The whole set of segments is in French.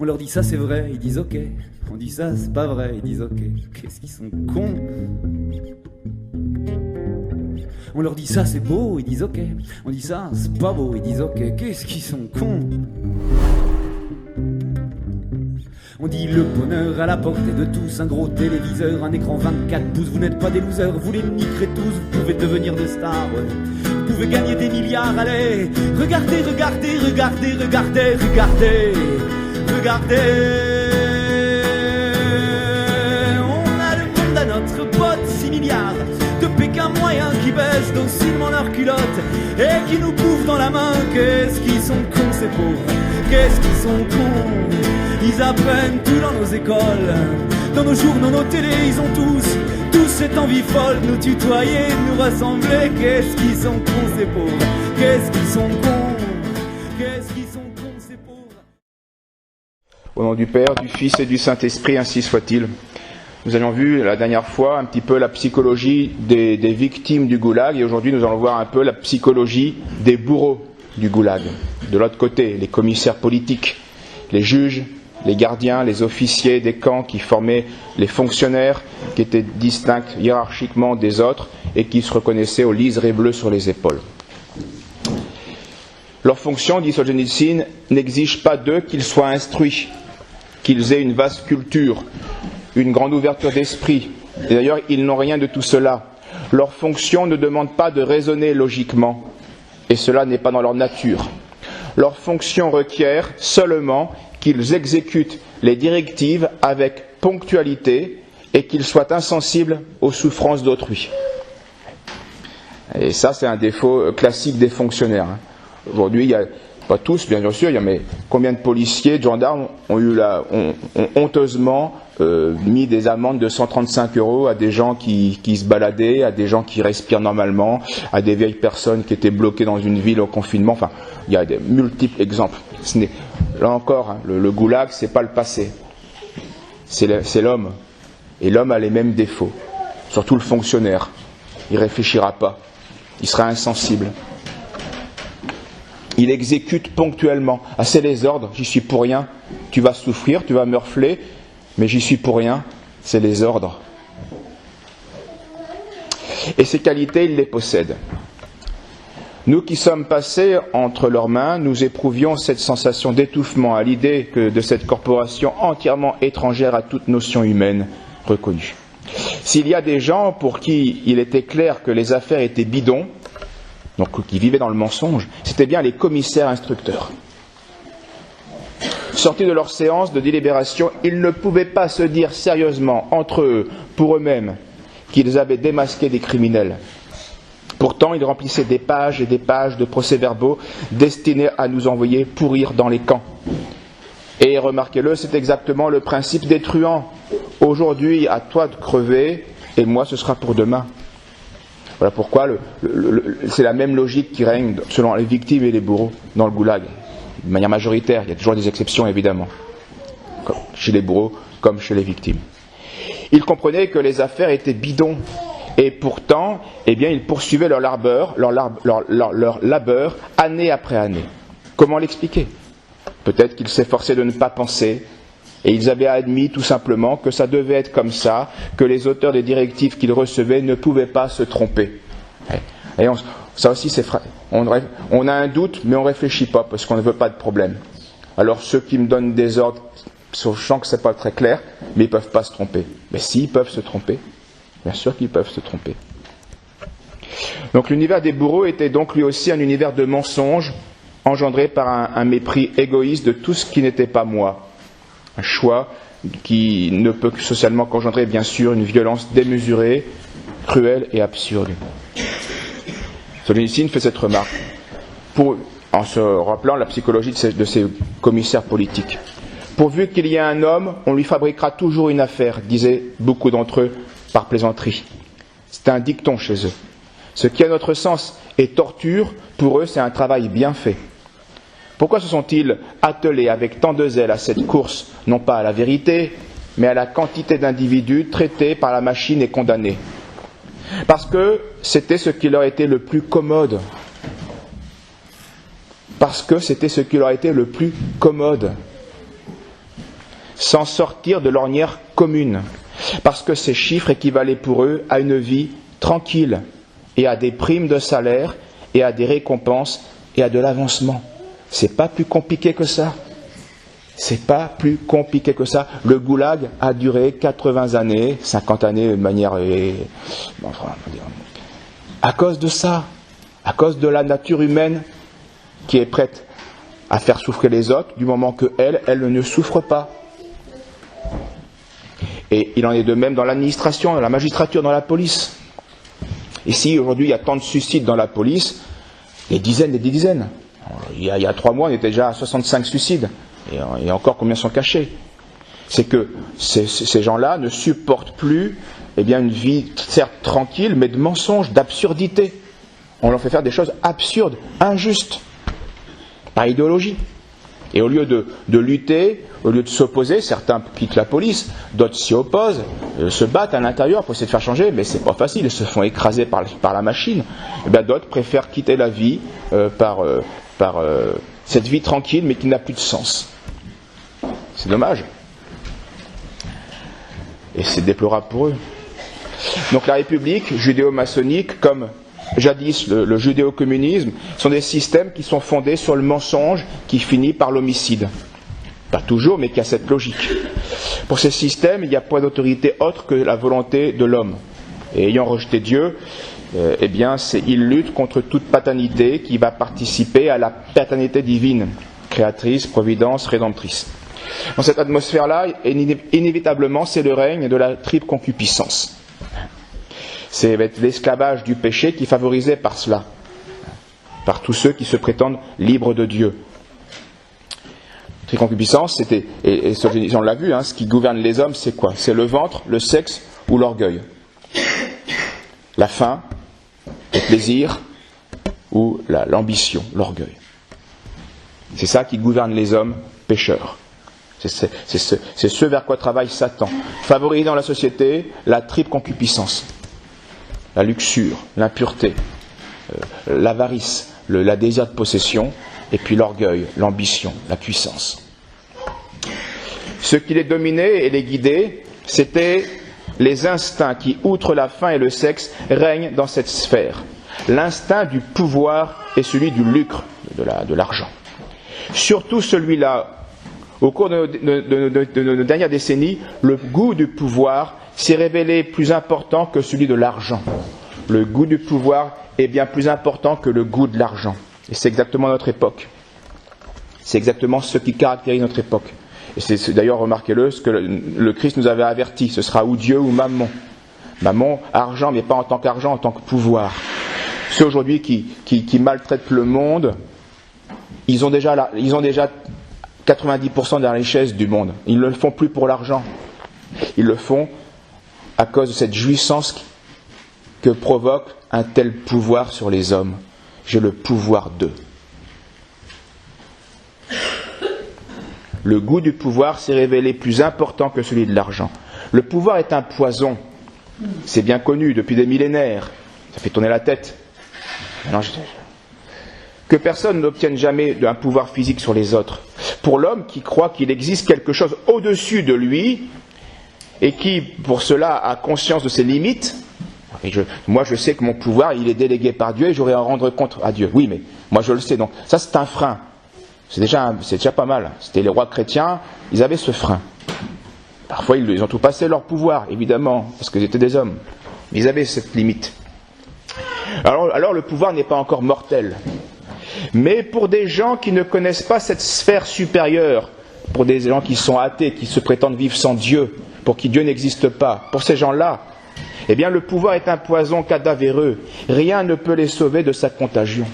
On leur dit ça c'est vrai, ils disent ok. On dit ça c'est pas vrai, ils disent ok. Qu'est-ce qu'ils sont cons. On leur dit ça c'est beau, ils disent ok. On dit ça c'est pas beau, ils disent ok. Qu'est-ce qu'ils sont cons. On dit le bonheur à la portée de tous, un gros téléviseur, un écran 24 pouces. Vous n'êtes pas des losers, vous les niquerez tous. Vous pouvez devenir des stars, vous pouvez gagner des milliards. Allez, regardez, regardez, regardez, regardez, regardez, regardez. On a le monde à notre pote, 6 milliards de Pékin moyens qui baissent docilement leurs culottes et qui nous bouffent dans la main. Qu'est-ce qu'ils sont cons ces pauvres, qu'est-ce qu'ils sont cons. Ils apprennent tout dans nos écoles, dans nos journaux, nos télés, ils ont tous cette envie folle de nous tutoyer, de nous ressembler. Qu'est-ce qu'ils sont cons ces pauvres, qu'est-ce qu'ils sont cons, qu'est-ce qu'ils sont cons ces pauvres. Au nom du Père, du Fils et du Saint-Esprit, ainsi soit-il. Nous avions vu la dernière fois un petit peu la psychologie des victimes du goulag, et aujourd'hui nous allons voir un peu la psychologie des bourreaux du goulag. De l'autre côté, les commissaires politiques, les juges, les gardiens, les officiers des camps qui formaient les fonctionnaires, qui étaient distincts hiérarchiquement des autres et qui se reconnaissaient au liseré bleu sur les épaules. Leur fonction, dit Solzhenitsyn, n'exige pas d'eux qu'ils soient instruits, qu'ils aient une vaste culture, une grande ouverture d'esprit. Et d'ailleurs, ils n'ont rien de tout cela. Leur fonction ne demande pas de raisonner logiquement, et cela n'est pas dans leur nature. Leur fonction requiert seulement qu'ils exécutent les directives avec ponctualité et qu'ils soient insensibles aux souffrances d'autrui. Et ça, c'est un défaut classique des fonctionnaires. Aujourd'hui, il y a, pas tous bien sûr, mais combien de policiers, de gendarmes ont honteusement mis des amendes de 135 € à des gens qui se baladaient, à des gens qui respirent normalement, à des vieilles personnes qui étaient bloquées dans une ville au confinement. Enfin, il y a des multiples exemples. Là encore, le goulag, c'est pas le passé, c'est l'homme. Et l'homme a les mêmes défauts, surtout le fonctionnaire. Il réfléchira pas, il sera insensible. Il exécute ponctuellement. Ah, c'est les ordres, j'y suis pour rien. Tu vas souffrir, tu vas me refler, mais j'y suis pour rien, c'est les ordres. Et ces qualités, il les possède. Nous qui sommes passés entre leurs mains, nous éprouvions cette sensation d'étouffement à l'idée de cette corporation entièrement étrangère à toute notion humaine reconnue. S'il y a des gens pour qui il était clair que les affaires étaient bidons, donc qui vivaient dans le mensonge, c'était bien les commissaires instructeurs. Sortis de leur séance de délibération, ils ne pouvaient pas se dire sérieusement entre eux, pour eux-mêmes, qu'ils avaient démasqué des criminels. Pourtant, ils remplissaient des pages et des pages de procès-verbaux destinés à nous envoyer pourrir dans les camps. Et remarquez-le, c'est exactement le principe des truands. Aujourd'hui, à toi de crever, et moi, ce sera pour demain. Voilà pourquoi c'est la même logique qui règne selon les victimes et les bourreaux dans le goulag. De manière majoritaire, il y a toujours des exceptions évidemment, comme chez les bourreaux comme chez les victimes. Ils comprenaient que les affaires étaient bidons, et pourtant, ils poursuivaient leur labeur année après année. Comment l'expliquer ? Peut-être qu'ils s'efforçaient de ne pas penser, et ils avaient admis tout simplement que ça devait être comme ça, que les auteurs des directives qu'ils recevaient ne pouvaient pas se tromper. Et ça aussi, c'est vrai. On a un doute, mais on ne réfléchit pas, parce qu'on ne veut pas de problème. Alors ceux qui me donnent des ordres, sachant que ce n'est pas très clair, mais ils ne peuvent pas se tromper. Mais si, ils peuvent se tromper. Bien sûr qu'ils peuvent se tromper. Donc l'univers des bourreaux était donc lui aussi un univers de mensonges, engendré par un mépris égoïste de tout ce qui n'était pas moi. Un choix qui ne peut socialement qu'engendrer, bien sûr, une violence démesurée, cruelle et absurde. Solzhenitsyn fait cette remarque, en se rappelant la psychologie de ces commissaires politiques. Pourvu qu'il y ait un homme, on lui fabriquera toujours une affaire, disaient beaucoup d'entre eux par plaisanterie. C'est un dicton chez eux. Ce qui, à notre sens, est torture, pour eux, c'est un travail bien fait. Pourquoi se sont-ils attelés avec tant de zèle à cette course, non pas à la vérité, mais à la quantité d'individus traités par la machine et condamnés ? Parce que c'était ce qui leur était le plus commode. parce que c'était ce qui leur était le plus commode. Sans sortir de l'ornière commune, parce que ces chiffres équivalaient pour eux à une vie tranquille, et à des primes de salaire, et à des récompenses, et à de l'avancement. C'est pas plus compliqué que ça. C'est pas plus compliqué que ça. Le goulag a duré 80 années, 50 années de manière... à cause de ça, à cause de la nature humaine qui est prête à faire souffrir les autres, du moment que elle ne souffre pas. Et il en est de même dans l'administration, dans la magistrature, dans la police. Ici, aujourd'hui, il y a tant de suicides dans la police, des dizaines et des dizaines. Il y a 3 mois, on était déjà à 65 suicides. Et encore, combien sont cachés? C'est que ces gens-là ne supportent plus une vie, certes tranquille, mais de mensonges, d'absurdité. On leur fait faire des choses absurdes, injustes, par idéologie. Et au lieu de lutter, au lieu de s'opposer, certains quittent la police, d'autres s'y opposent, se battent à l'intérieur pour essayer de faire changer, mais c'est pas facile, ils se font écraser par la machine. Et d'autres préfèrent quitter la vie par cette vie tranquille, mais qui n'a plus de sens. C'est dommage. Et c'est déplorable pour eux. Donc la République judéo-maçonnique, comme jadis le judéo-communisme, sont des systèmes qui sont fondés sur le mensonge qui finit par l'homicide. Pas toujours, mais qui a cette logique. Pour ces systèmes, il n'y a pas d'autorité autre que la volonté de l'homme. Et ayant rejeté Dieu, il lutte contre toute paternité qui va participer à la paternité divine, créatrice, providence, rédemptrice. Dans cette atmosphère-là, inévitablement, c'est le règne de la triple concupiscence. C'est l'esclavage du péché qui est favorisé par cela, par tous ceux qui se prétendent libres de Dieu. La triple concupiscence, c'était, et on l'a vu, ce qui gouverne les hommes, c'est quoi? C'est le ventre, le sexe ou l'orgueil. La faim, le plaisir ou l'ambition, l'orgueil. C'est ça qui gouverne les hommes pécheurs. C'est ce vers quoi travaille Satan. Favoriser dans la société la triple concupiscence. La luxure, l'impureté, l'avarice, la désir de possession, et puis l'orgueil, l'ambition, la puissance. Ce qui les dominait et les guidait, c'était les instincts qui, outre la faim et le sexe, règnent dans cette sphère. L'instinct du pouvoir et celui du lucre, de l'argent. Surtout celui-là, au cours de nos dernières décennies, le goût du pouvoir s'est révélé plus important que celui de l'argent. Le goût du pouvoir est bien plus important que le goût de l'argent. Et c'est exactement notre époque. C'est exactement ce qui caractérise notre époque. Et c'est d'ailleurs, remarquez-le, ce que le Christ nous avait averti, ce sera ou Dieu ou Mammon. Mammon, argent, mais pas en tant qu'argent, en tant que pouvoir. Ceux aujourd'hui qui maltraitent le monde, ils ont déjà 90% de la richesse du monde. Ils ne le font plus pour l'argent. Ils le font à cause de cette jouissance que provoque un tel pouvoir sur les hommes. J'ai le pouvoir d'eux. Le goût du pouvoir s'est révélé plus important que celui de l'argent. Le pouvoir est un poison. C'est bien connu depuis des millénaires. Ça fait tourner la tête. Que personne n'obtienne jamais un pouvoir physique sur les autres. Pour l'homme qui croit qu'il existe quelque chose au-dessus de lui et qui, pour cela, a conscience de ses limites. Moi, je sais que mon pouvoir, il est délégué par Dieu et j'aurai à rendre compte à Dieu. Oui, mais moi, je le sais. Donc, ça, c'est un frein. C'est déjà pas mal. C'était les rois chrétiens, ils avaient ce frein. Parfois, ils ont tout passé leur pouvoir, évidemment, parce qu'ils étaient des hommes. Mais ils avaient cette limite. Alors, le pouvoir n'est pas encore mortel. Mais pour des gens qui ne connaissent pas cette sphère supérieure, pour des gens qui sont athées, qui se prétendent vivre sans Dieu, pour qui Dieu n'existe pas, pour ces gens-là, le pouvoir est un poison cadavéreux. Rien ne peut les sauver de sa contagion.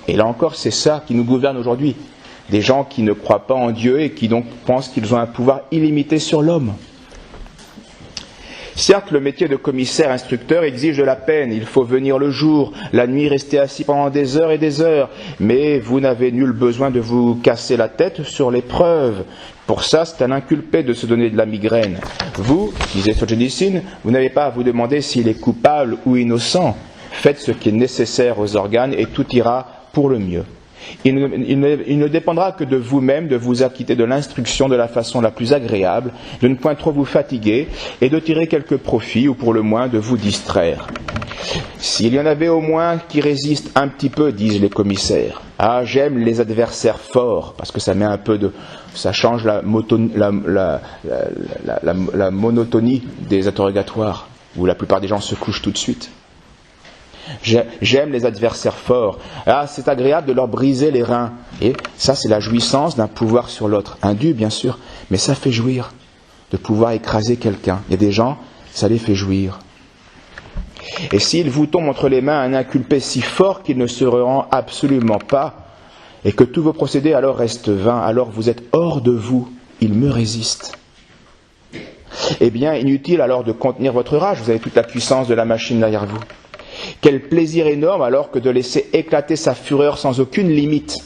Et là encore, c'est ça qui nous gouverne aujourd'hui. Des gens qui ne croient pas en Dieu et qui donc pensent qu'ils ont un pouvoir illimité sur l'homme. Certes, le métier de commissaire-instructeur exige de la peine. Il faut venir le jour, la nuit rester assis pendant des heures et des heures. Mais vous n'avez nul besoin de vous casser la tête sur les preuves. Pour ça, c'est un inculpé de se donner de la migraine. Vous, disait Solzhenitsyn, vous n'avez pas à vous demander s'il est coupable ou innocent. Faites ce qui est nécessaire aux organes et tout ira pour le mieux. Il ne dépendra que de vous-même de vous acquitter de l'instruction de la façon la plus agréable, de ne point trop vous fatiguer et de tirer quelques profits ou pour le moins de vous distraire. S'il y en avait au moins qui résistent un petit peu, disent les commissaires. Ah, j'aime les adversaires forts, parce que ça met un peu de... ça change la monotonie des interrogatoires, où la plupart des gens se couchent tout de suite. J'aime les adversaires forts. Ah, c'est agréable de leur briser les reins. Et ça, c'est la jouissance d'un pouvoir sur l'autre. Indu, bien sûr, mais ça fait jouir de pouvoir écraser quelqu'un. Il y a des gens, ça les fait jouir. Et s'il vous tombe entre les mains un inculpé si fort qu'il ne se rend absolument pas, et que tous vos procédés alors restent vains, alors vous êtes hors de vous, il me résiste. Eh bien, inutile alors de contenir votre rage, vous avez toute la puissance de la machine derrière vous. Quel plaisir énorme alors que de laisser éclater sa fureur sans aucune limite.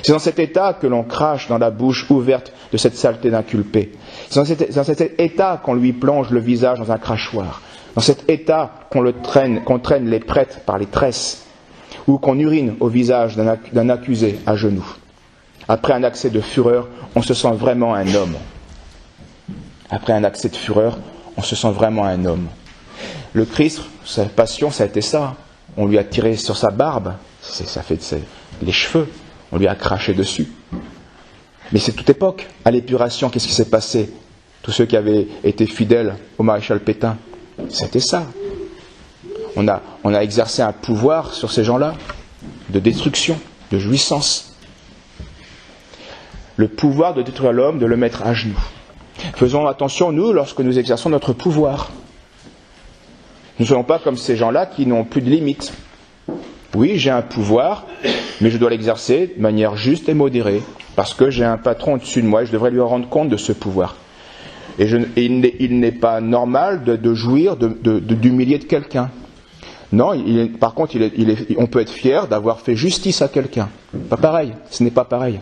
C'est dans cet état que l'on crache dans la bouche ouverte de cette saleté d'inculpé. C'est dans cet état qu'on lui plonge le visage dans un crachoir. Dans cet état qu'on traîne les prêtres par les tresses, ou qu'on urine au visage d'un accusé à genoux. Après un accès de fureur, on se sent vraiment un homme. Après un accès de fureur, on se sent vraiment un homme. Le Christ, sa passion, ça a été ça. On lui a tiré sur sa barbe, les cheveux, on lui a craché dessus. Mais c'est toute époque. À l'épuration, qu'est-ce qui s'est passé? Tous ceux qui avaient été fidèles au maréchal Pétain, c'était ça. On a exercé un pouvoir sur ces gens-là, de destruction, de jouissance. Le pouvoir de détruire l'homme, de le mettre à genoux. Faisons attention, nous, lorsque nous exerçons notre pouvoir. Nous ne soyons pas comme ces gens-là qui n'ont plus de limites. Oui, j'ai un pouvoir, mais je dois l'exercer de manière juste et modérée, parce que j'ai un patron au-dessus de moi et je devrais lui rendre compte de ce pouvoir. Et il n'est pas normal de jouir, d'humilier de quelqu'un. Non, par contre, on peut être fier d'avoir fait justice à quelqu'un. Pas pareil, ce n'est pas pareil.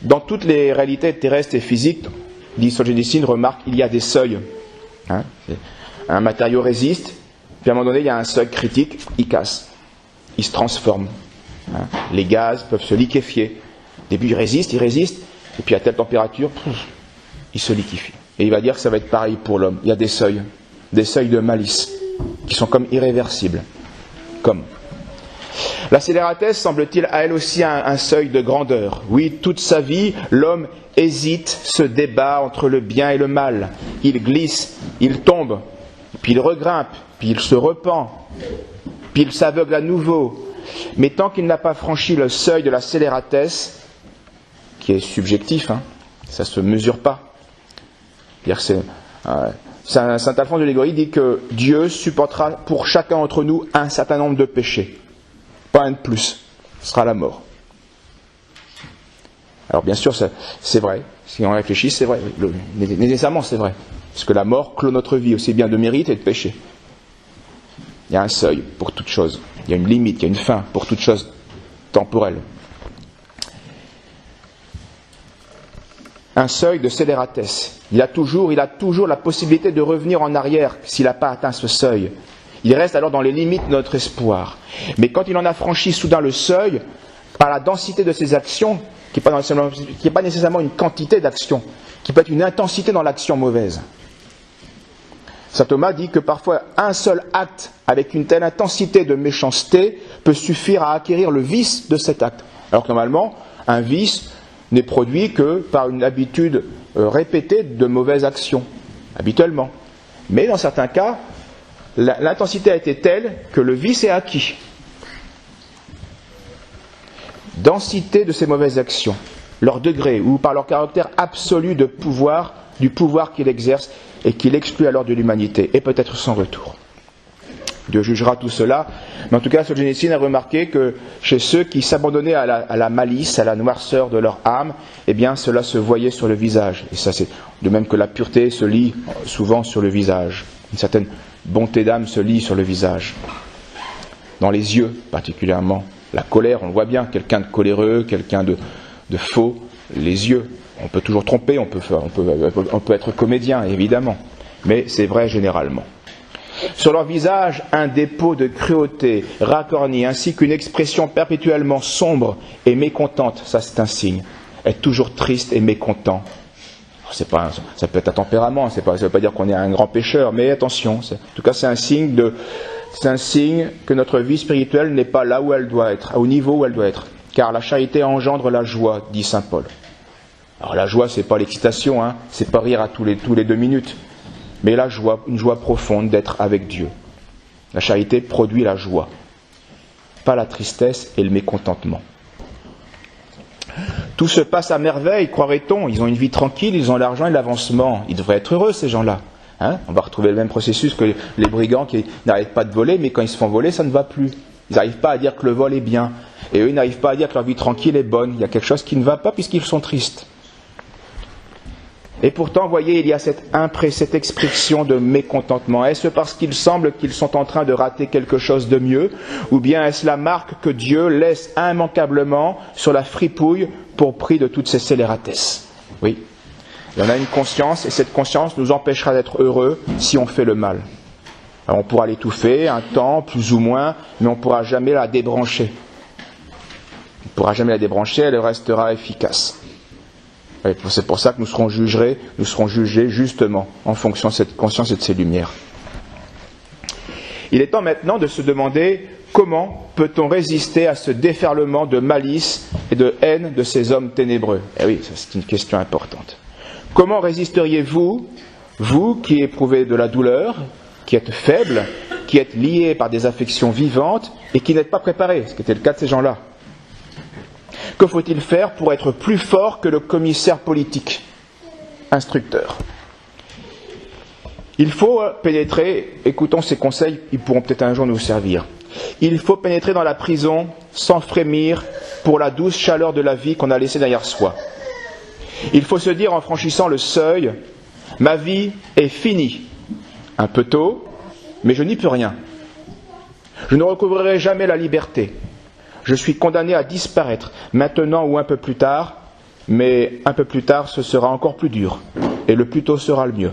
Dans toutes les réalités terrestres et physiques, dit Solzhenitsyn, remarque, il y a des seuils. Un matériau résiste, puis à un moment donné, il y a un seuil critique, il casse, il se transforme. Les gaz peuvent se liquéfier. Au début, il résiste, et puis à telle température, il se liquéfie. Et il va dire que ça va être pareil pour l'homme. Il y a des seuils de malice, qui sont comme irréversibles. Comme. La scélératesse, semble-t-il, a elle aussi un seuil de grandeur. Oui, toute sa vie, l'homme hésite, se débat entre le bien et le mal. Il glisse, il tombe, puis il regrimpe, puis il se repent, puis il s'aveugle à nouveau. Mais tant qu'il n'a pas franchi le seuil de la scélératesse, qui est subjectif, ça ne se mesure pas. C'est-à-dire que Saint Alphonse de Liguori dit que Dieu supportera pour chacun d'entre nous un certain nombre de péchés. Pas un de plus. Ce sera la mort. Alors bien sûr, c'est vrai. Si on réfléchit, c'est vrai. Nécessairement, c'est vrai. Parce que la mort clôt notre vie, aussi bien de mérite et de péché. Il y a un seuil pour toute chose. Il y a une limite, il y a une fin pour toute chose temporelle. Un seuil de scélératesse. Il a toujours la possibilité de revenir en arrière s'il n'a pas atteint ce seuil. Il reste alors dans les limites de notre espoir. Mais quand il en a franchi soudain le seuil, par la densité de ses actions, qui n'est pas nécessairement une quantité d'actions, qui peut être une intensité dans l'action mauvaise. Saint Thomas dit que parfois un seul acte avec une telle intensité de méchanceté peut suffire à acquérir le vice de cet acte. Alors que normalement, un vice n'est produit que par une habitude répétée de mauvaises actions, habituellement. Mais dans certains cas, l'intensité a été telle que le vice est acquis. Densité de ces mauvaises actions, leur degré ou par leur caractère absolu de pouvoir, du pouvoir qu'il exerce et qu'il exclut alors de l'humanité, et peut-être sans retour. Dieu jugera tout cela, mais en tout cas, Solzhenitsyn a remarqué que chez ceux qui s'abandonnaient à la malice, à la noirceur de leur âme, eh bien, cela se voyait sur le visage. Et ça, c'est de même que la pureté se lit souvent sur le visage. Une certaine bonté d'âme se lit sur le visage. Dans les yeux, particulièrement. La colère, on le voit bien, quelqu'un de coléreux, quelqu'un de faux, les yeux. On peut toujours tromper, on peut être comédien, évidemment. Mais c'est vrai généralement. Sur leur visage, un dépôt de cruauté, racorni, ainsi qu'une expression perpétuellement sombre et mécontente. Ça, c'est un signe. Être toujours triste et mécontent. Ça peut être un tempérament, ça ne veut pas dire qu'on est un grand pécheur, mais attention. En tout cas, c'est un signe que notre vie spirituelle n'est pas là où elle doit être, au niveau où elle doit être. Car la charité engendre la joie, dit saint Paul. Alors la joie, c'est pas l'excitation, c'est pas rire à tous les 2 minutes. Mais la joie, une joie profonde d'être avec Dieu. La charité produit la joie, pas la tristesse et le mécontentement. Tout se passe à merveille, croirait-on. Ils ont une vie tranquille, ils ont l'argent et l'avancement. Ils devraient être heureux, ces gens-là. On va retrouver le même processus que les brigands qui n'arrêtent pas de voler, mais quand ils se font voler, ça ne va plus. Ils n'arrivent pas à dire que le vol est bien. Et eux, ils n'arrivent pas à dire que leur vie tranquille est bonne. Il y a quelque chose qui ne va pas puisqu'ils sont tristes. Et pourtant, voyez, il y a cette expression de mécontentement. Est-ce parce qu'il semble qu'ils sont en train de rater quelque chose de mieux, ou bien est-ce la marque que Dieu laisse immanquablement sur la fripouille pour prix de toutes ces scélératesses? Oui, il y en a une conscience, et cette conscience nous empêchera d'être heureux si on fait le mal. Alors on pourra l'étouffer un temps, plus ou moins, mais on ne pourra jamais la débrancher. On ne pourra jamais la débrancher, elle restera efficace. Et c'est pour ça que nous serons jugés justement en fonction de cette conscience et de ces lumières. Il est temps maintenant de se demander comment peut-on résister à ce déferlement de malice et de haine de ces hommes ténébreux. Eh oui, ça, c'est une question importante. Comment résisteriez-vous, vous qui éprouvez de la douleur, qui êtes faible, qui êtes lié par des affections vivantes et qui n'êtes pas préparé, ce qui était le cas de ces gens-là? Que faut-il faire pour être plus fort que le commissaire politique, instructeur? Il faut pénétrer, écoutons ces conseils, ils pourront peut-être un jour nous servir. Il faut pénétrer dans la prison sans frémir pour la douce chaleur de la vie qu'on a laissée derrière soi. Il faut se dire en franchissant le seuil, ma vie est finie. Un peu tôt, mais je n'y peux rien. Je ne recouvrerai jamais la liberté. Je suis condamné à disparaître, maintenant ou un peu plus tard, mais un peu plus tard ce sera encore plus dur, et le plus tôt sera le mieux.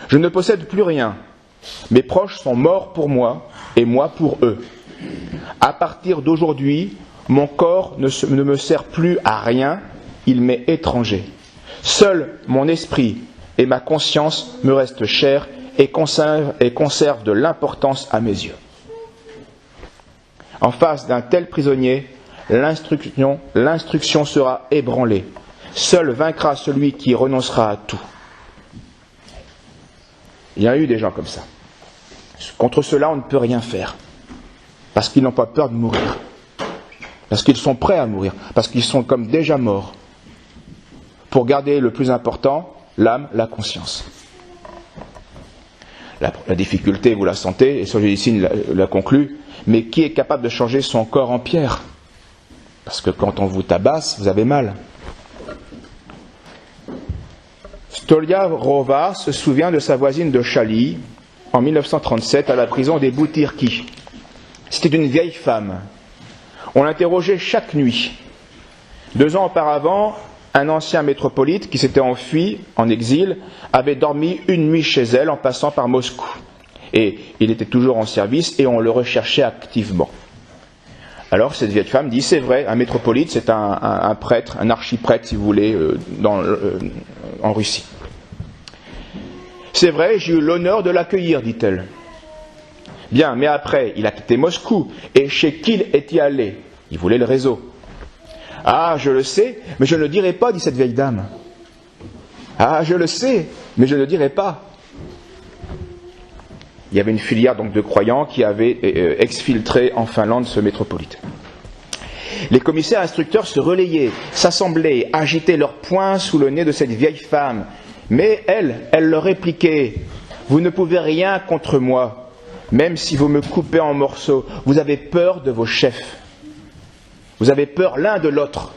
Je ne possède plus rien, mes proches sont morts pour moi, et moi pour eux. À partir d'aujourd'hui, mon corps ne me sert plus à rien, il m'est étranger. Seul mon esprit et ma conscience me restent chers et conservent de l'importance à mes yeux. En face d'un tel prisonnier, l'instruction sera ébranlée. Seul vaincra celui qui renoncera à tout. Il y a eu des gens comme ça. Contre cela, on ne peut rien faire. Parce qu'ils n'ont pas peur de mourir. Parce qu'ils sont prêts à mourir. Parce qu'ils sont comme déjà morts. Pour garder le plus important, l'âme, la conscience. La difficulté, vous la sentez, et Solzhenitsyn la conclut, mais qui est capable de changer son corps en pierre? Parce que quand on vous tabasse, vous avez mal. Stoliarova se souvient de sa voisine de Chali, en 1937, à la prison des Boutirki. C'était une vieille femme. On l'interrogeait chaque nuit. 2 ans auparavant, un ancien métropolite qui s'était enfui en exil avait dormi une nuit chez elle en passant par Moscou. Et il était toujours en service et on le recherchait activement. Alors cette vieille femme dit, c'est vrai, un métropolite, c'est un prêtre, un archiprêtre si vous voulez, en Russie. C'est vrai, j'ai eu l'honneur de l'accueillir, dit-elle. Bien, mais après, il a quitté Moscou. Et chez qui est-il allé? Il voulait le réseau. Ah, je le sais, mais je ne le dirai pas, dit cette vieille dame. Ah, je le sais, mais je ne le dirai pas. Il y avait une filière donc de croyants qui avait exfiltré en Finlande ce métropolite. Les commissaires instructeurs se relayaient, s'assemblaient, agitaient leurs poings sous le nez de cette vieille femme. Mais elle leur répliquait, « Vous ne pouvez rien contre moi, même si vous me coupez en morceaux. Vous avez peur de vos chefs. Vous avez peur l'un de l'autre.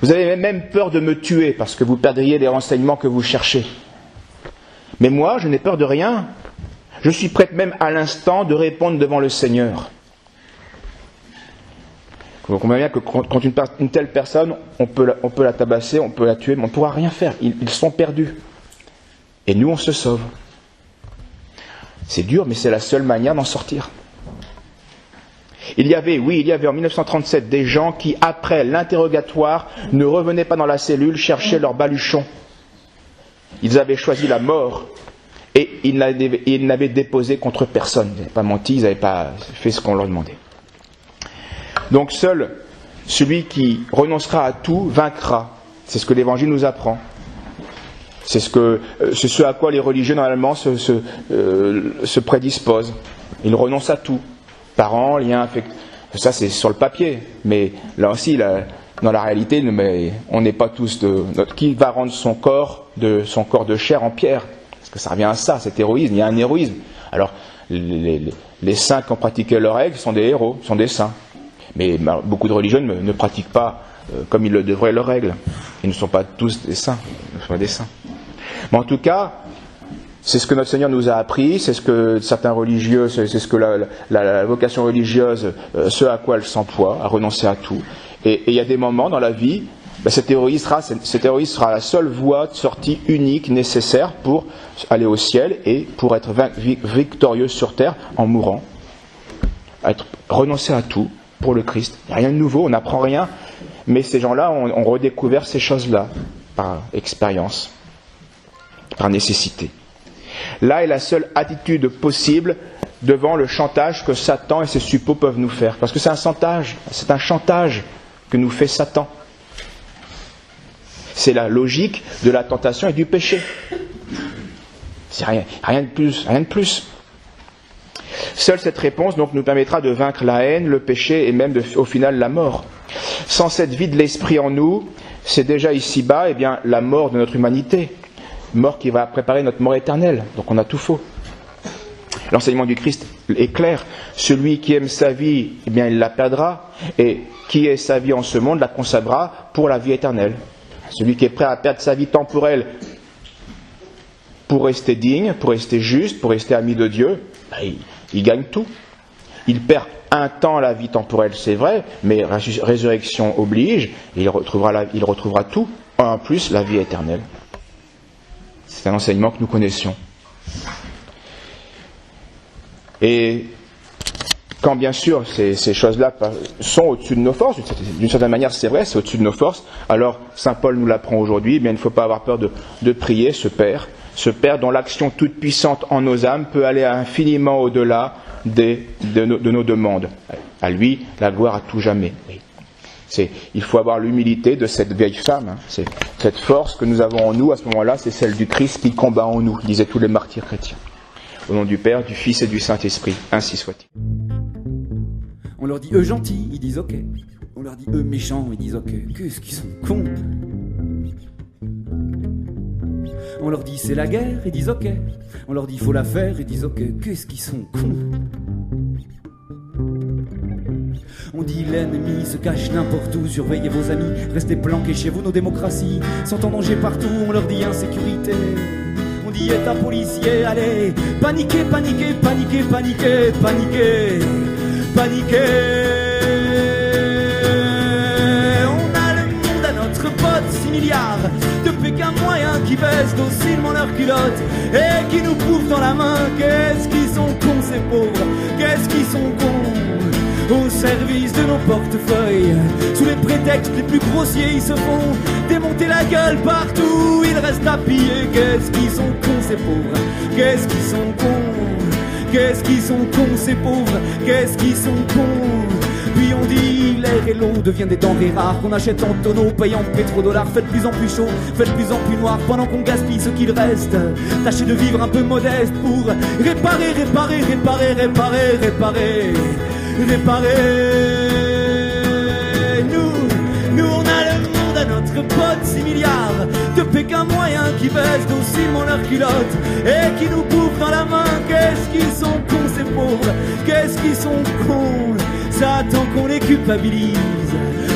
Vous avez même peur de me tuer parce que vous perdriez les renseignements que vous cherchez. Mais moi, je n'ai peur de rien. Je suis prête même à l'instant de répondre devant le Seigneur. » Vous comprenez bien que contre une telle personne, on peut la tabasser, on peut la tuer, mais on ne pourra rien faire. Ils sont perdus. Et nous, on se sauve. C'est dur, mais c'est la seule manière d'en sortir. Il y avait en 1937 des gens qui, après l'interrogatoire, ne revenaient pas dans la cellule chercher leur baluchon. Ils avaient choisi la mort et ils n'avaient déposé contre personne. Ils n'avaient pas menti, ils n'avaient pas fait ce qu'on leur demandait. Donc seul celui qui renoncera à tout vaincra. C'est ce que l'Évangile nous apprend. C'est ce à quoi les religieux normalement se prédisposent. Ils renoncent à tout. Parents, liens, affectifs. Ça c'est sur le papier. Mais là aussi, dans la réalité, on n'est pas tous qui va rendre son corps de chair en pierre? Parce que ça revient à ça, cet héroïsme. Il y a un héroïsme. Alors, les saints qui ont pratiqué leurs règles sont des héros, sont des saints. Mais beaucoup de religieux ne pratiquent pas comme ils le devraient leurs règles. Ils ne sont pas tous des saints. Ils ne sont pas des saints. Mais en tout cas, c'est ce que notre Seigneur nous a appris, c'est ce que certains religieux, c'est ce que la vocation religieuse, ce à quoi elle s'emploie, à renoncer à tout. Et il y a des moments dans la vie, cet héroïsme sera la seule voie de sortie unique nécessaire pour aller au ciel et pour être victorieux sur terre en mourant. Renoncer à tout pour le Christ. Il n'y a rien de nouveau, on n'apprend rien, mais ces gens-là ont redécouvert ces choses-là par expérience, par nécessité. Là est la seule attitude possible devant le chantage que Satan et ses suppôts peuvent nous faire. Parce que c'est un chantage que nous fait Satan. C'est la logique de la tentation et du péché. C'est rien de plus. Seule cette réponse donc nous permettra de vaincre la haine, le péché et même au final la mort. Sans cette vie de l'esprit en nous, c'est déjà ici-bas la mort de notre humanité. Mort qui va préparer notre mort éternelle. Donc on a tout faux. L'enseignement du Christ est clair. Celui qui aime sa vie, il la perdra. Et qui ait sa vie en ce monde la conservera pour la vie éternelle. Celui qui est prêt à perdre sa vie temporelle pour rester digne, pour rester juste, pour rester ami de Dieu, il gagne tout. Il perd un temps la vie temporelle, c'est vrai, mais résurrection oblige, il retrouvera tout, en plus la vie éternelle. C'est un enseignement que nous connaissions. Et quand bien sûr ces choses-là sont au-dessus de nos forces, d'une certaine manière c'est vrai, c'est au-dessus de nos forces, alors Saint Paul nous l'apprend aujourd'hui, il ne faut pas avoir peur de prier ce Père dont l'action toute puissante en nos âmes peut aller infiniment au-delà de nos demandes. À lui, la gloire à tout jamais. Il faut avoir l'humilité de cette vieille femme. Cette force que nous avons en nous, à ce moment-là, c'est celle du Christ qui combat en nous, disaient tous les martyrs chrétiens. Au nom du Père, du Fils et du Saint-Esprit, ainsi soit-il. On leur dit eux gentils, ils disent ok. On leur dit eux méchants, ils disent ok. Qu'est-ce qu'ils sont cons. On leur dit c'est la guerre, ils disent ok. On leur dit faut la faire, ils disent ok. Qu'est-ce qu'ils sont cons. On dit l'ennemi se cache n'importe où, surveillez vos amis, restez planqués chez vous, nos démocraties sont en danger partout, on leur dit insécurité. On dit état policier, allez, paniquez, paniquez, paniquez, paniquez, paniquez, paniquez. On a le monde à notre pote, 6 milliards de Pékin moyens qui baissent docilement leurs culottes et qui nous bouffent dans la main. Qu'est-ce qu'ils sont cons ces pauvres, qu'est-ce qu'ils sont cons. Au service de nos portefeuilles, sous les prétextes les plus grossiers, ils se font démonter la gueule partout. Ils restent à piller. Qu'est-ce qu'ils sont cons ces pauvres, qu'est-ce qu'ils sont cons, qu'est-ce qu'ils sont cons ces pauvres, qu'est-ce qu'ils sont cons. Puis on dit l'air et l'eau deviennent des denrées rares qu'on achète en tonneaux, payant pétrodollars. Faites de plus en plus chaud, faites de plus en plus noir pendant qu'on gaspille ce qu'il reste. Tâchez de vivre un peu modeste pour réparer, réparer, réparer, réparer, réparer. Nous on a le monde à notre pote, 6 milliards de Pékin moyens qui baissent docilement leurs culottes et qui nous bouffent dans la main. Qu'est-ce qu'ils sont cons ces pauvres, qu'est-ce qu'ils sont cons. Ça attend qu'on les culpabilise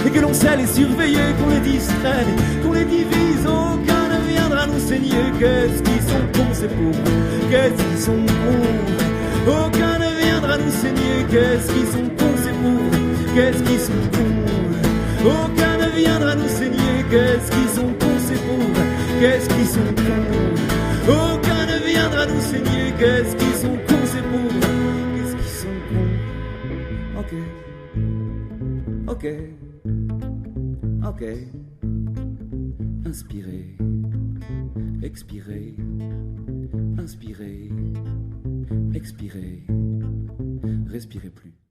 et que l'on sait les surveiller, qu'on les distrait, qu'on les divise. Aucun ne viendra nous saigner. Qu'est-ce qu'ils sont cons ces pauvres, qu'est-ce qu'ils sont cons. Aucun ne viendra nous saigner. Qu'est-ce qu'ils sont cons ces pauvres, qu'est-ce qu'ils sont cons. Aucun ne viendra nous saigner. Qu'est-ce qu'ils sont cons ces pauvres, qu'est-ce qu'ils sont cons. Aucun ne viendra nous saigner. Qu'est-ce qu'ils sont cons Ok, ok, ok. Inspirez, expirez, inspirez, expirez, respirez plus.